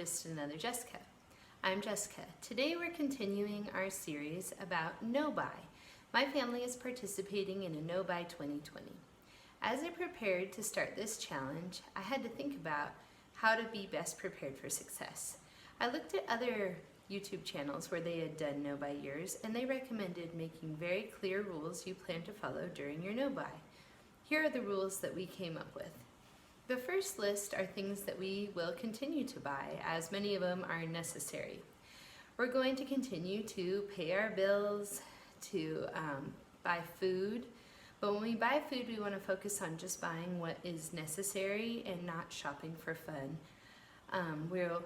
just another Jessica. I'm Jessica. Today we're continuing our series about no-buy. My family is participating in a no-buy 2020. As I prepared to start this challenge, I had to think about how to be best prepared for success. I looked at other YouTube channels where they had done no-buy years, and they recommended making very clear rules you plan to follow during your no-buy. Here are the rules that we came up with. The first list are things that we will continue to buy, as many of them are necessary. We're going to continue to pay our bills, to buy food, but when we buy food, we want to focus on just buying what is necessary and not shopping for fun. We'll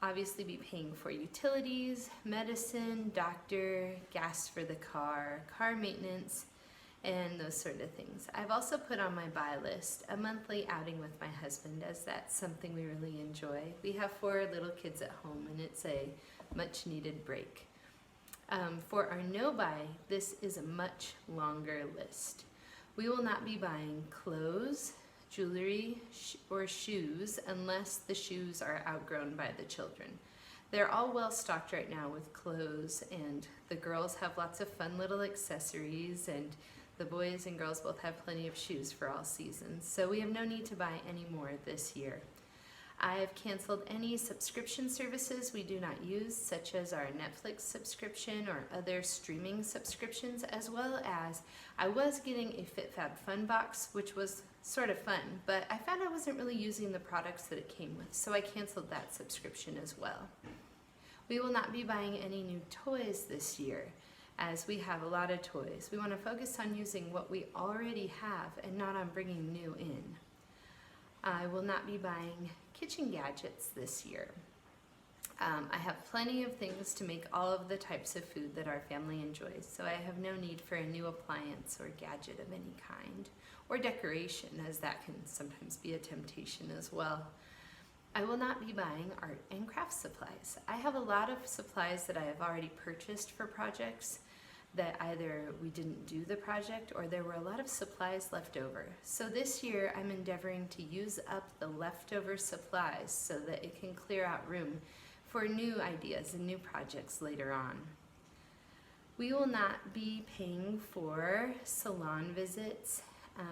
obviously be paying for utilities, medicine, doctor, gas for the car maintenance, and those sort of things. I've also put on my buy list a monthly outing with my husband, as that's something we really enjoy. We have 4 little kids at home, and it's a much needed break. For our no-buy, this is a much longer list. We will not be buying clothes, jewelry, or shoes unless the shoes are outgrown by the children. They're all well stocked right now with clothes, and the girls have lots of fun little accessories, and the boys and girls both have plenty of shoes for all seasons, so we have no need to buy any more this year. I have canceled any subscription services we do not use, such as our Netflix subscription or other streaming subscriptions, as well as I was getting a FitFab Box, which was sort of fun, but I found I wasn't really using the products that it came with, so I canceled that subscription as well. We will not be buying any new toys this year, as we have a lot of toys. We want to focus on using what we already have and not on bringing new in. I will not be buying kitchen gadgets this year. I have plenty of things to make all of the types of food that our family enjoys, so I have no need for a new appliance or gadget of any kind, or decoration, as that can sometimes be a temptation as well. I will not be buying art and craft supplies. I have a lot of supplies that I have already purchased for projects that either we didn't do the project or there were a lot of supplies left over. So this year I'm endeavoring to use up the leftover supplies so that it can clear out room for new ideas and new projects later on. We will not be paying for salon visits,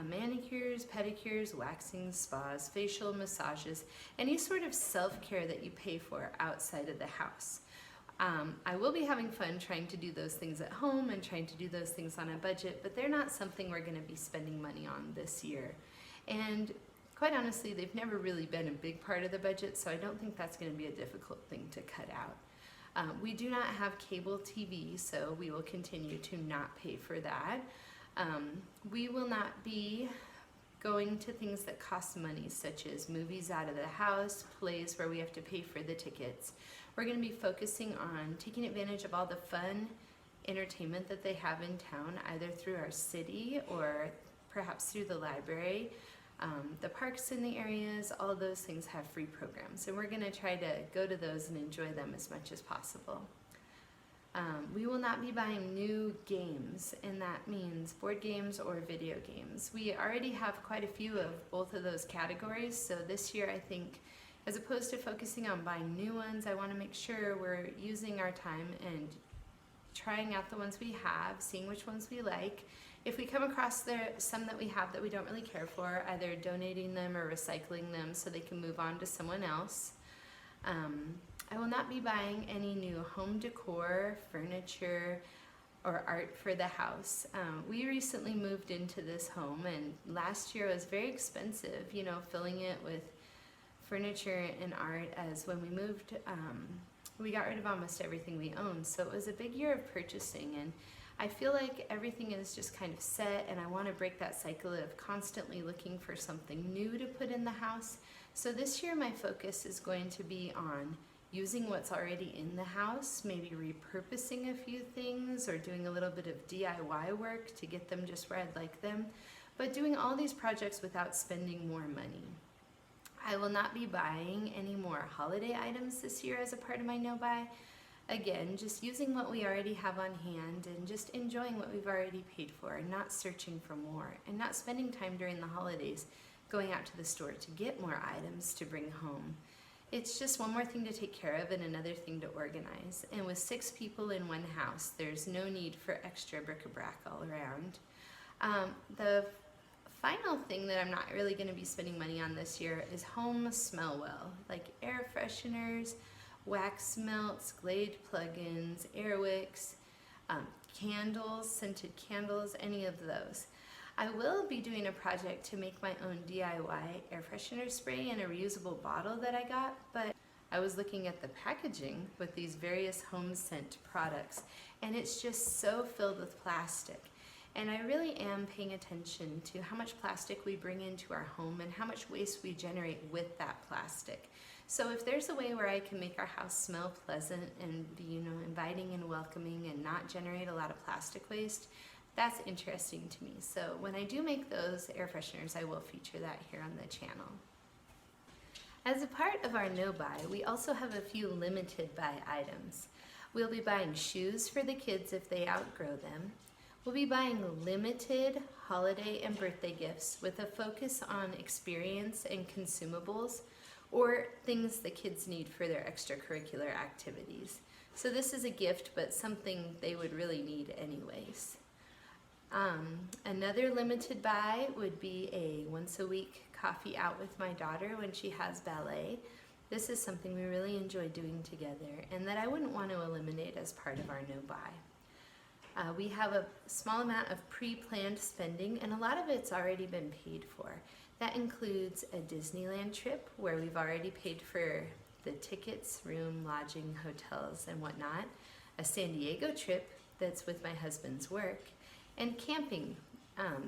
manicures, pedicures, waxing, spas, facial massages, any sort of self-care that you pay for outside of the house. I will be having fun trying to do those things at home and trying to do those things on a budget, but they're not something we're going to be spending money on this year. And quite honestly, they've never really been a big part of the budget, so I don't think that's going to be a difficult thing to cut out. We do not have cable TV, so we will continue to not pay for that. We will not be going to things that cost money, such as movies out of the house, plays where we have to pay for the tickets. We're going to be focusing on taking advantage of all the fun entertainment that they have in town, either through our city or perhaps through the library. The parks in the areas, all of those things have free programs, and we're going to try to go to those and enjoy them as much as possible. We will not be buying new games, and that means board games or video games. We already have quite a few of both of those categories, so this year I think, as opposed to focusing on buying new ones, I want to make sure we're using our time and trying out the ones we have, seeing which ones we like. If we come across some that we have that we don't really care for, either donating them or recycling them so they can move on to someone else. I will not be buying any new home decor, furniture, or art for the house. We recently moved into this home, and last year it was very expensive, filling it with furniture and art, as when we moved, we got rid of almost everything we owned. So it was a big year of purchasing, and I feel like everything is just kind of set, and I want to break that cycle of constantly looking for something new to put in the house. So this year my focus is going to be on using what's already in the house, maybe repurposing a few things or doing a little bit of DIY work to get them just where I'd like them, but doing all these projects without spending more money. I will not be buying any more holiday items this year as a part of my no-buy. Again, just using what we already have on hand and just enjoying what we've already paid for and not searching for more, and not spending time during the holidays going out to the store to get more items to bring home. It's just one more thing to take care of and another thing to organize. And with 6 people in one house, there's no need for extra bric-a-brac all around. The final thing that I'm not really going to be spending money on this year is home smell well, like air fresheners, wax melts, Glade plugins, air wicks, candles, scented candles, any of those. I will be doing a project to make my own DIY air freshener spray in a reusable bottle that I got, but I was looking at the packaging with these various home scent products, and it's just so filled with plastic. And I really am paying attention to how much plastic we bring into our home and how much waste we generate with that plastic. So if there's a way where I can make our house smell pleasant and be, inviting and welcoming and not generate a lot of plastic waste, that's interesting to me. So when I do make those air fresheners, I will feature that here on the channel. As a part of our no buy, we also have a few limited buy items. We'll be buying shoes for the kids if they outgrow them. We'll be buying limited holiday and birthday gifts with a focus on experience and consumables, or things the kids need for their extracurricular activities. So this is a gift, but something they would really need anyways. Another limited buy would be a once a week coffee out with my daughter when she has ballet. This is something we really enjoy doing together and that I wouldn't want to eliminate as part of our no buy. We have a small amount of pre-planned spending, and a lot of it's already been paid for. That includes a Disneyland trip where we've already paid for the tickets, room, lodging, hotels, and whatnot, a San Diego trip that's with my husband's work, and camping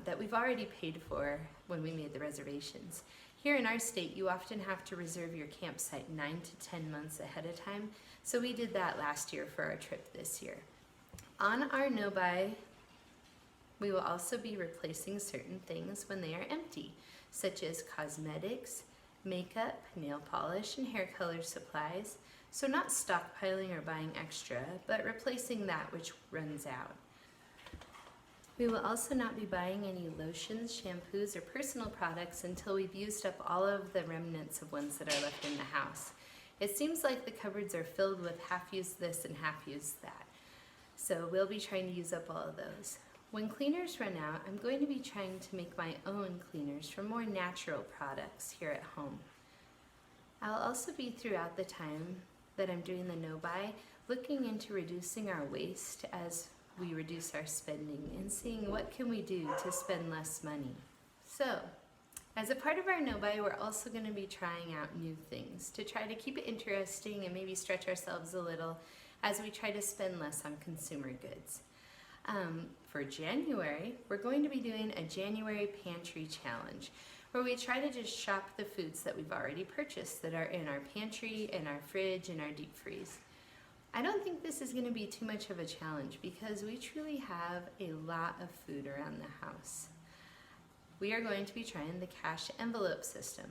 that we've already paid for when we made the reservations. Here in our state, you often have to reserve your campsite 9 to 10 months ahead of time, so we did that last year for our trip this year. On our no buy, we will also be replacing certain things when they are empty, such as cosmetics, makeup, nail polish, and hair color supplies. So not stockpiling or buying extra, but replacing that which runs out. We will also not be buying any lotions, shampoos, or personal products until we've used up all of the remnants of ones that are left in the house. It seems like the cupboards are filled with half-used this and half-used that. So we'll be trying to use up all of those. When cleaners run out, I'm going to be trying to make my own cleaners from more natural products here at home. I'll also be, throughout the time that I'm doing the no buy, looking into reducing our waste as we reduce our spending and seeing what can we do to spend less money. So, as a part of our no buy, we're also going to be trying out new things to try to keep it interesting and maybe stretch ourselves a little as we try to spend less on consumer goods. For January, we're going to be doing a January pantry challenge where we try to just shop the foods that we've already purchased that are in our pantry, in our fridge, in our deep freeze. I don't think this is going to be too much of a challenge because we truly have a lot of food around the house. We are going to be trying the cash envelope system.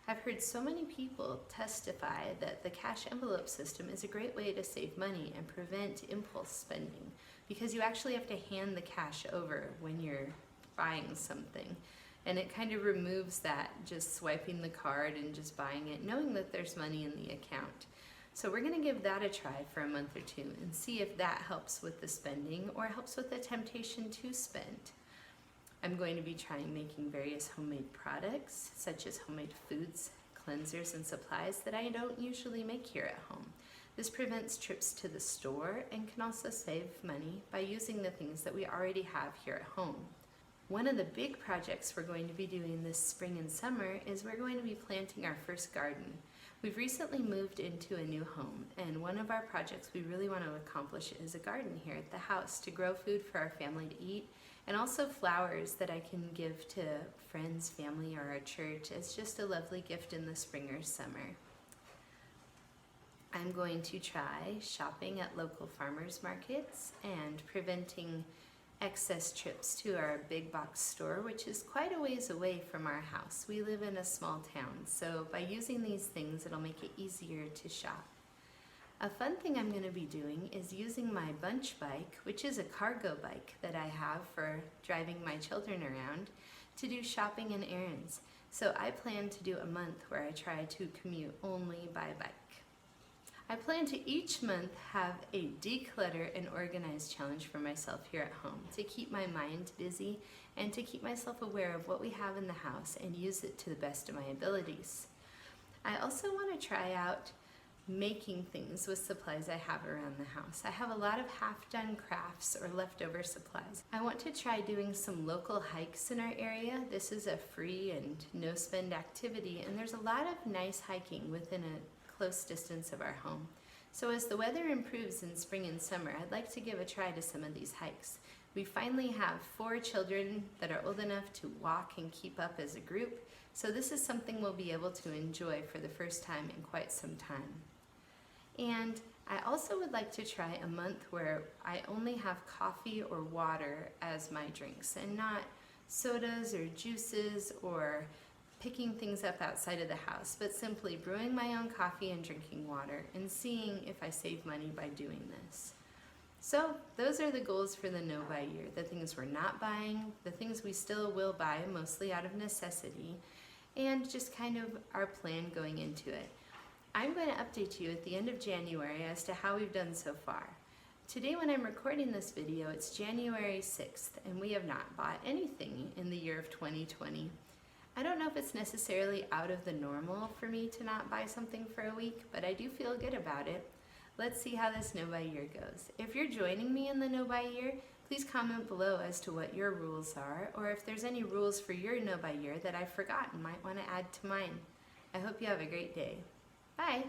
I've heard so many people testify that the cash envelope system is a great way to save money and prevent impulse spending because you actually have to hand the cash over when you're buying something. And it kind of removes that just swiping the card and just buying it, knowing that there's money in the account. So we're going to give that a try for a month or two and see if that helps with the spending or helps with the temptation to spend. I'm going to be trying making various homemade products, such as homemade foods, cleansers, and supplies that I don't usually make here at home. This prevents trips to the store and can also save money by using the things that we already have here at home. One of the big projects we're going to be doing this spring and summer is we're going to be planting our first garden. We've recently moved into a new home, and one of our projects we really want to accomplish is a garden here at the house to grow food for our family to eat, and also flowers that I can give to friends, family, or our church as just a lovely gift in the spring or summer. I'm going to try shopping at local farmers markets and preventing excess trips to our big box store, which is quite a ways away from our house. We live in a small town, so by using these things, it'll make it easier to shop. A fun thing I'm going to be doing is using my bunch bike, which is a cargo bike that I have for driving my children around, to do shopping and errands. So I plan to do a month where I try to commute only by bike. I plan to each month have a declutter and organize challenge for myself here at home to keep my mind busy and to keep myself aware of what we have in the house and use it to the best of my abilities. I also want to try out making things with supplies I have around the house. I have a lot of half-done crafts or leftover supplies. I want to try doing some local hikes in our area. This is a free and no-spend activity, and there's a lot of nice hiking within a close distance of our home. So as the weather improves in spring and summer, I'd like to give a try to some of these hikes. We finally have 4 children that are old enough to walk and keep up as a group, so this is something we'll be able to enjoy for the first time in quite some time. And I also would like to try a month where I only have coffee or water as my drinks and not sodas or juices or picking things up outside of the house, but simply brewing my own coffee and drinking water and seeing if I save money by doing this. So those are the goals for the No Buy year, the things we're not buying, the things we still will buy mostly out of necessity, and just kind of our plan going into it. I'm going to update you at the end of January as to how we've done so far. Today when I'm recording this video, it's January 6th, and we have not bought anything in the year of 2020. I don't know if it's necessarily out of the normal for me to not buy something for a week, but I do feel good about it. Let's see how this No Buy year goes. If you're joining me in the No Buy year, please comment below as to what your rules are, or if there's any rules for your No Buy year that I forgot and might want to add to mine. I hope you have a great day. Bye!